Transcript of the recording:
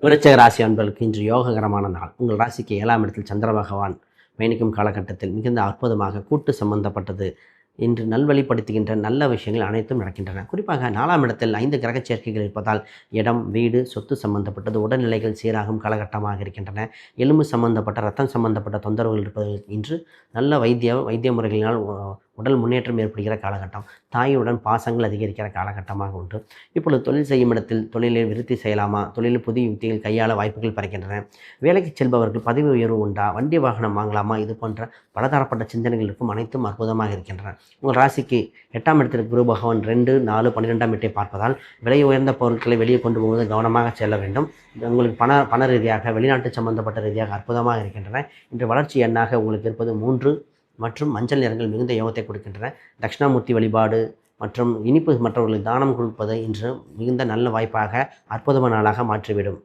விருச்சிக ராசி அன்பர்களுக்கு இன்று யோககரமான நாள். உங்கள் ராசிக்கு 7ஆம் இடத்தில் சந்திர பகவான் பயணிக்கும் காலகட்டத்தில் மிகுந்த அற்புதமாக கூட்டு சம்பந்தப்பட்டது இன்று நல்வழிப்படுத்துகின்ற நல்ல விஷயங்கள் அனைத்தும் நடக்கின்றன. குறிப்பாக 4ஆம் இடத்தில் 5 கிரக சேர்க்கைகள் இருப்பதால் இடம், வீடு, சொத்து சம்பந்தப்பட்டது உடல்நிலைகள் சீராகும் காலகட்டமாக இருக்கின்றன. எலும்பு சம்பந்தப்பட்ட ரத்தம் சம்பந்தப்பட்ட தொந்தரவுகள் இருப்பது இன்று நல்ல வைத்திய முறைகளினால் உடல் முன்னேற்றம் ஏற்படுகிற காலகட்டம். தாயுடன் பாசங்கள் அதிகரிக்கிற காலகட்டமாக உண்டு. இப்பொழுது தொழில் செய்யும் இடத்தில் தொழிலில் விருத்தி செய்யலாமா, தொழிலில் புதிய யுக்திகள் கையாள வாய்ப்புகள் பிறக்கின்றன. வேலைக்கு செல்பவர்கள் பதவி உயர்வு உண்டா, வண்டி வாகனம் வாங்கலாமா, இது போன்ற பலதரப்பட்ட சிந்தனைகள் இருக்கும் அனைத்தும் அற்புதமாக இருக்கின்றன. உங்கள் ராசிக்கு 8ஆம் இடத்தில் குரு பகவான் 2, 4, 12ஆம் இடத்தை பார்ப்பதால் விலை உயர்ந்த பொருட்களை வெளியே கொண்டு போவது கவனமாக செல்ல வேண்டும். உங்களுக்கு பண ரீதியாக வெளிநாட்டு சம்பந்தப்பட்ட ரீதியாக அற்புதமாக இருக்கின்றன. இன்று வளர்ச்சி எண்ணாக உங்களுக்கு இருப்பது 3 மற்றும் மஞ்சள் நிறங்கள் மிகுந்த யோகத்தை கொடுக்கின்றன. தட்சிணாமூர்த்தி வழிபாடு மற்றும் இனிப்பு மற்றவர்களுக்கு தானம் கொடுப்பது இன்று மிகுந்த நல்ல வாய்ப்பாக அற்புதமான நாளாக மாற்றிவிடும்.